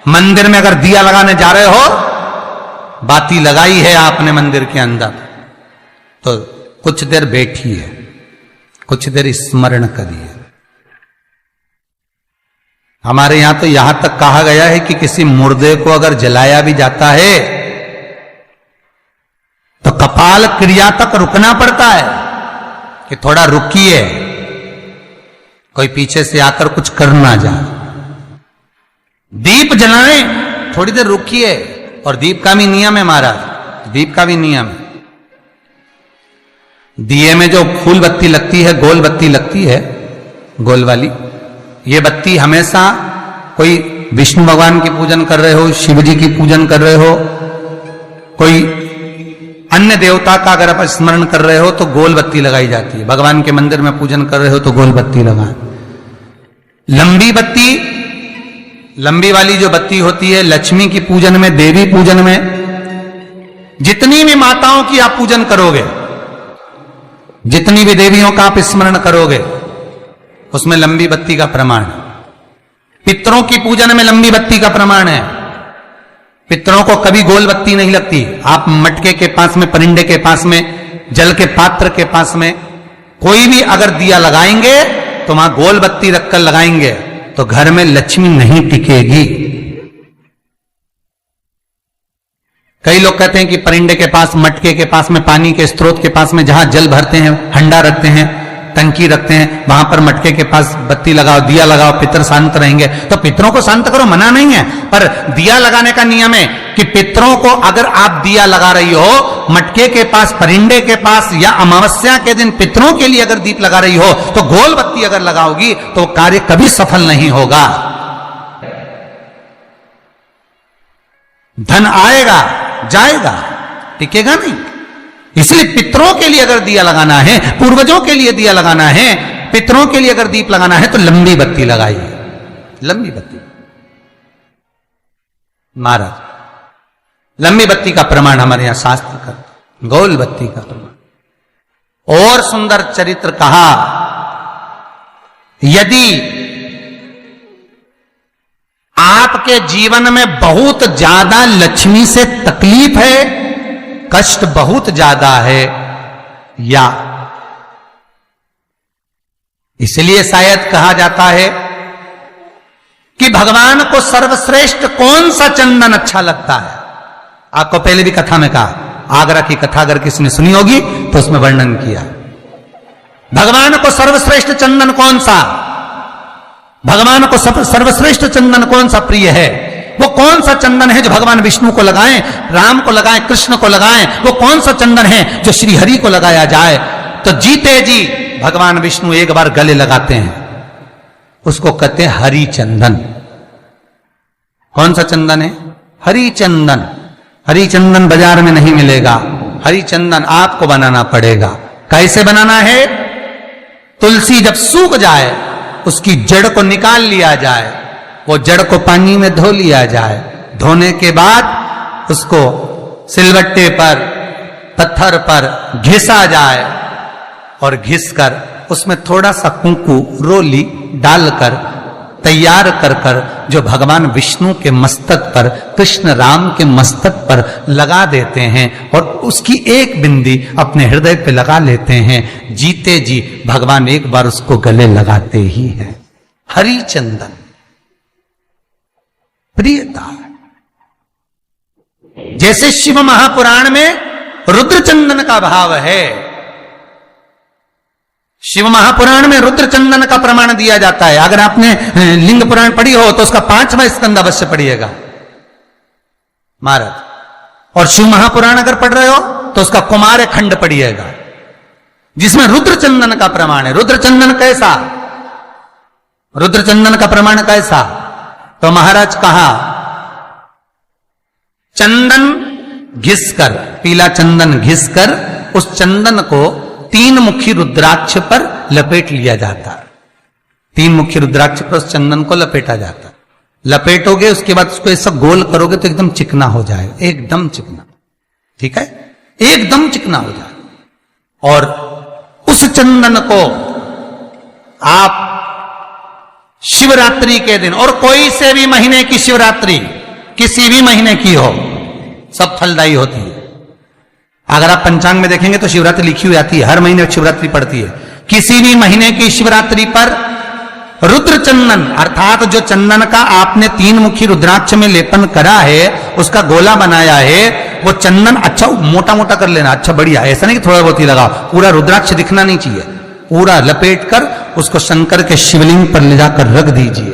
मंदिर में अगर दिया लगाने जा रहे हो, बाती लगाई है आपने मंदिर के अंदर, तो कुछ देर बैठिए, कुछ देर स्मरण करिए। हमारे यहां तो यहां तक कहा गया है कि किसी मुर्दे को अगर जलाया भी जाता है तो कपाल क्रिया तक रुकना पड़ता है कि थोड़ा रुकिए, कोई पीछे से आकर कुछ कर ना जाए। दीप जलाएं, थोड़ी देर रुकिए। और दीप का भी नियम है महाराज, दीप का भी नियम है। दिए में जो फूल बत्ती लगती है, गोल बत्ती लगती है, गोल वाली, ये बत्ती हमेशा कोई विष्णु भगवान की पूजन कर रहे हो, शिव जी की पूजन कर रहे हो, कोई अन्य देवता का अगर आप स्मरण कर रहे हो तो गोल बत्ती लगाई जाती है। भगवान के मंदिर में पूजन कर रहे हो तो गोल बत्ती लगाएं। लंबी बत्ती, लंबी वाली जो बत्ती होती है लक्ष्मी की पूजन में, देवी पूजन में, जितनी भी माताओं की आप पूजन करोगे, जितनी भी देवियों का आप स्मरण करोगे, उसमें लंबी बत्ती का प्रमाण है। पितरों की पूजन में लंबी बत्ती का प्रमाण है। पितरों को कभी गोल बत्ती नहीं लगती। आप मटके के पास में, परिंदे के पास में, जल के पात्र के पास में कोई भी अगर दिया लगाएंगे तो वहां गोल बत्ती रखकर लगाएंगे तो घर में लक्ष्मी नहीं टिकेगी। कई लोग कहते हैं कि परिंदे के पास, मटके के पास में, पानी के स्रोत के पास में जहां जल भरते हैं, हंडा रखते हैं, टंकी रखते हैं, वहां पर मटके के पास बत्ती लगाओ, दिया लगाओ, पितर शांत रहेंगे। तो पितरों को शांत करो, मना नहीं है, पर दिया लगाने का नियम है कि पितरों को अगर आप दिया लगा रही हो मटके के पास, परिंदे के पास, या अमावस्या के दिन पितरों के लिए अगर दीप लगा रही हो तो गोल बत्ती अगर लगाओगी तो कार्य कभी सफल नहीं होगा। धन आएगा जाएगा, टिकेगा नहीं। इसलिए पितरों के लिए अगर दिया लगाना है, पूर्वजों के लिए दिया लगाना है, पितरों के लिए अगर दीप लगाना है तो लंबी बत्ती लगाइए, लंबी बत्ती। महाराज लंबी बत्ती का प्रमाण हमारे यहां शास्त्र करते, गोल बत्ती का प्रमाण। और सुंदर चरित्र कहा, यदि आपके जीवन में बहुत ज्यादा लक्ष्मी से तकलीफ है, कष्ट बहुत ज्यादा है, या इसलिए शायद कहा जाता है कि भगवान को सर्वश्रेष्ठ कौन सा चंदन अच्छा लगता है। आपको पहले भी कथा में कहा, आगरा की कथा अगर किसने सुनी होगी तो उसमें वर्णन किया। भगवान को सर्वश्रेष्ठ चंदन कौन सा, भगवान को सर्वश्रेष्ठ चंदन कौन सा प्रिय है, वो कौन सा चंदन है जो भगवान विष्णु को लगाएं, राम को लगाएं, कृष्ण को लगाएं, वो कौन सा चंदन है जो श्री हरि को लगाया जाए। तो जीते जी भगवान विष्णु एक बार गले लगाते हैं, उसको कहते हैं हरि चंदन। कौन सा चंदन है? हरि चंदन। हरि चंदन बाजार में नहीं मिलेगा, हरि चंदन आपको बनाना पड़ेगा। कैसे बनाना है? तुलसी जब सूख जाए उसकी जड़ को निकाल लिया जाए, वो जड़ को पानी में धो लिया जाए, धोने के बाद उसको सिलवट्टे पर, पत्थर पर घिसा जाए और घिसकर उसमें थोड़ा सा कुंकू, रोली डालकर तैयार कर कर जो भगवान विष्णु के मस्तक पर, कृष्ण राम के मस्तक पर लगा देते हैं और उसकी एक बिंदी अपने हृदय पे लगा लेते हैं। जीते जी भगवान एक बार उसको गले लगाते ही हैं। हरि चंदन प्रियता। जैसे शिव महापुराण में रुद्र चंदन का भाव है, शिव महापुराण में रुद्र चंदन का प्रमाण दिया जाता है। अगर आपने लिंग पुराण पढ़ी हो तो उसका 5वां स्कंद अवश्य पढ़िएगा महाराज, और शिव महापुराण अगर पढ़ रहे हो तो उसका कुमार खंड पढ़िएगा जिसमें रुद्र चंदन का प्रमाण है। रुद्र चंदन कैसा, रुद्र चंदन का प्रमाण कैसा? तो महाराज कहा, चंदन घिसकर, पीला चंदन घिसकर उस चंदन को 3 मुखी रुद्राक्ष पर लपेट लिया जाता। 3 मुखी रुद्राक्ष पर उस चंदन को लपेटा जाता। लपेटोगे उसके बाद उसको ऐसा गोल करोगे तो एकदम चिकना हो जाएगा, एकदम चिकना, ठीक है, एकदम चिकना हो जाएगा। और उस चंदन को आप शिवरात्रि के दिन, और कोई से भी महीने की शिवरात्रि, किसी भी महीने की हो, सब फलदायी होती है। अगर आप पंचांग में देखेंगे तो शिवरात्रि लिखी हुई आती है, हर महीने शिवरात्रि पड़ती है। किसी भी महीने की शिवरात्रि पर रुद्र चंदन, अर्थात जो चंदन का आपने 3 मुखी रुद्राक्ष में लेपन करा है, उसका गोला बनाया है, वो चंदन अच्छा मोटा मोटा कर लेना, अच्छा बढ़िया, ऐसा नहीं कि थोड़ा बहुत ही लगाओ, पूरा रुद्राक्ष दिखना नहीं चाहिए, पूरा लपेट कर उसको शंकर के शिवलिंग पर ले जाकर रख दीजिए,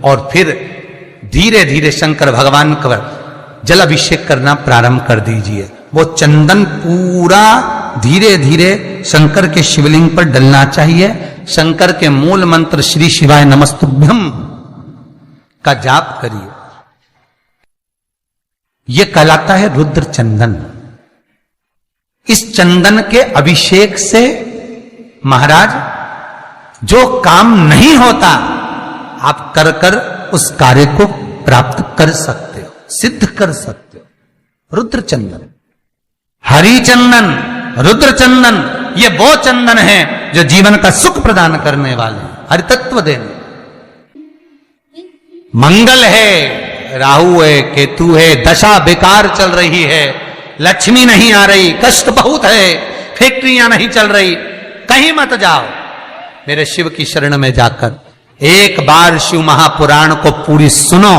और फिर धीरे धीरे शंकर भगवान का जलाभिषेक करना प्रारंभ कर दीजिए। वो चंदन पूरा धीरे धीरे शंकर के शिवलिंग पर डलना चाहिए। शंकर के मूल मंत्र श्री शिवाय नमस्तुभ्यम का जाप करिए। यह कहलाता है रुद्र चंदन। इस चंदन के अभिषेक से महाराज जो काम नहीं होता, आप कर कर उस कार्य को प्राप्त कर सकते हो, सिद्ध कर सकते हो। रुद्र चंदन, हरि चंदन, रुद्र चंदन, ये वो चंदन है जो जीवन का सुख प्रदान करने वाले, हरि तत्व देने। मंगल है, राहु है, केतु है, दशा बेकार चल रही है, लक्ष्मी नहीं आ रही, कष्ट बहुत है, फैक्ट्रियां नहीं चल रही, कहीं मत जाओ, मेरे शिव की शरण में जाकर एक बार शिव महापुराण को पूरी सुनो।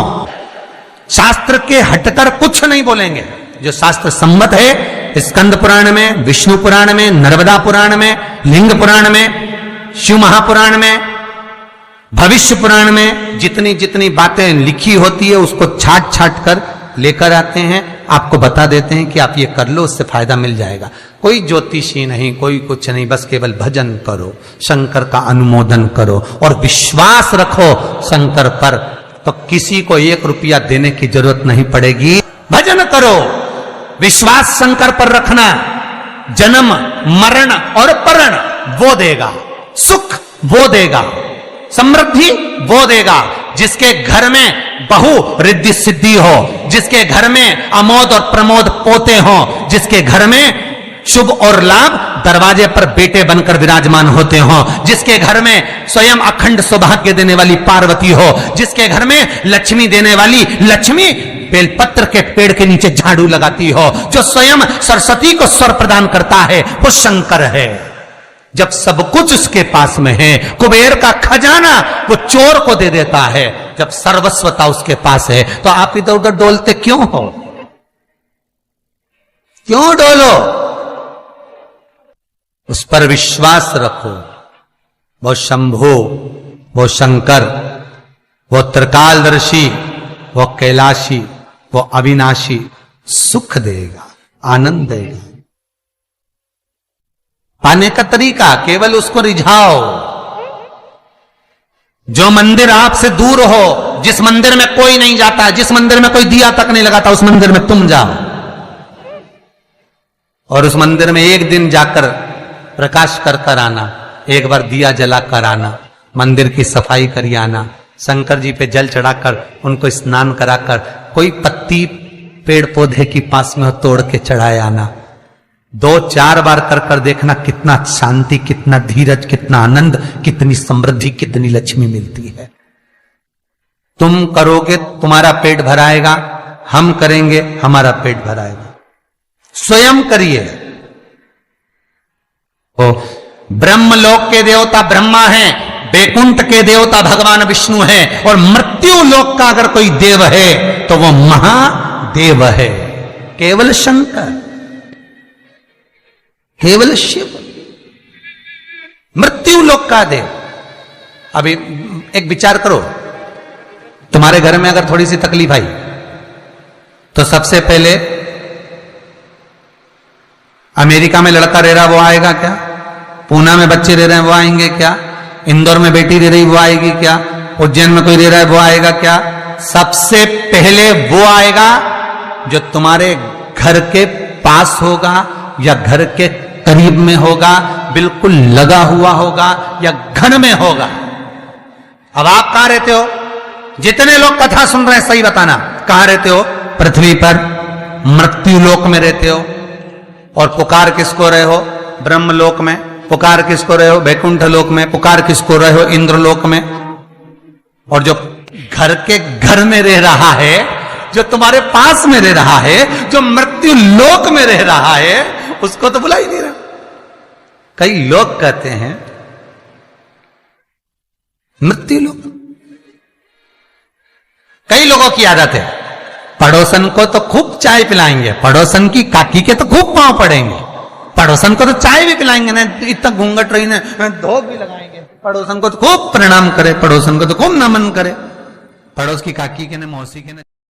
शास्त्र के हटकर कुछ नहीं बोलेंगे, जो शास्त्र सम्मत है, स्कंद पुराण में, विष्णु पुराण में, नर्मदा पुराण में, लिंग पुराण में, शिव महापुराण में, भविष्य पुराण में जितनी जितनी बातें लिखी होती है उसको छाट छाट कर लेकर आते हैं, आपको बता देते हैं कि आप ये कर लो, उससे फायदा मिल जाएगा। कोई ज्योतिषी नहीं, कोई कुछ नहीं, बस केवल भजन करो, शंकर का अनुमोदन करो और विश्वास रखो शंकर पर, तो किसी को 1 रुपया देने की जरूरत नहीं पड़ेगी। भजन करो, विश्वास शंकर पर रखना, जन्म मरण और परण वो देगा, सुख वो देगा, समृद्धि वो देगा। जिसके घर में बहु रिद्धि सिद्धि हो, जिसके घर में अमोद और प्रमोद पोते हो, जिसके घर में शुभ और लाभ दरवाजे पर बेटे बनकर विराजमान होते हो, जिसके घर में स्वयं अखंड सौभाग्य देने वाली पार्वती हो, जिसके घर में लक्ष्मी देने वाली लक्ष्मी बेलपत्र के पेड़ के नीचे झाड़ू लगाती हो, जो स्वयं सरस्वती को स्वर प्रदान करता है, वो शंकर है। जब सब कुछ उसके पास में है, कुबेर का खजाना वो चोर को दे देता है, जब सर्वस्वता उसके पास है, तो आप इधर उधर डोलते क्यों हो? क्यों डोलो? उस पर विश्वास रखो। वो शंभु, वो शंकर, वो त्रिकालदर्शी, वो कैलाशी, वो अविनाशी सुख देगा, आनंद देगा। पाने का तरीका केवल उसको रिझाओ। जो मंदिर आपसे दूर हो, जिस मंदिर में कोई नहीं जाता, जिस मंदिर में कोई दिया तक नहीं लगाता, उस मंदिर में तुम जाओ और उस मंदिर में एक दिन जाकर प्रकाश कर कर आना, एक बार दिया जला कर आना, मंदिर की सफाई करी आना, शंकर जी पे जल चढ़ाकर उनको स्नान कराकर कोई पत्ती पेड़ पौधे की पास में तोड़ के चढ़ाए आना। 2-4 बार कर कर देखना कितना शांति, कितना धीरज, कितना आनंद, कितनी समृद्धि, कितनी लक्ष्मी मिलती है। तुम करोगे तुम्हारा पेट भराएगा, हम करेंगे हमारा पेट भराएगा। स्वयं करिए। ओ ब्रह्मलोक के देवता ब्रह्मा हैं, बैकुंठ के देवता भगवान विष्णु हैं, और मृत्यु लोक का अगर कोई देव है तो वो महादेव है, केवल शंकर, केवल शिव, मृत्यु लोक का देव। अभी एक विचार करो, तुम्हारे घर में अगर थोड़ी सी तकलीफ आई तो सबसे पहले अमेरिका में लड़का रह रहा वो आएगा क्या? पूना में बच्चे रह रहे हैं वो आएंगे क्या? इंदौर में बेटी रह रही वो आएगी क्या? उज्जैन में कोई रह रहा है वो आएगा क्या? सबसे पहले वो आएगा जो तुम्हारे घर के पास होगा या घर के करीब में होगा, बिल्कुल लगा हुआ होगा या घर में होगा। अब आप कहां रहते हो? जितने लोग कथा सुन रहे हैं सही बताना, कहां रहते हो? पृथ्वी पर मृत्यु लोक में रहते हो। और पुकार किसको रहे हो? ब्रह्मलोक में। पुकार किसको रहे हो? बैकुंठ लोक में। पुकार किसको रहे हो? इंद्रलोक में। और जो घर के घर में रह रहा है, जो तुम्हारे पास में रह रहा है, जो मृत्यु लोक में रह रहा है, उसको तो बुला ही नहीं रहा। कई लोग कहते हैं मृत्यु लोक। कई लोगों की आदत है, पड़ोसन को तो खूब चाय पिलाएंगे, पड़ोसन की काकी के तो खूब पांव पड़ेंगे, पड़ोसन को तो चाय भी पिलाएंगे ना, इतना घूंघट रही ना, धोख भी लगाएंगे, पड़ोसन को तो खूब प्रणाम करे, पड़ोसन को तो खूब नमन करे, पड़ोस की काकी के ने, मौसी के ने।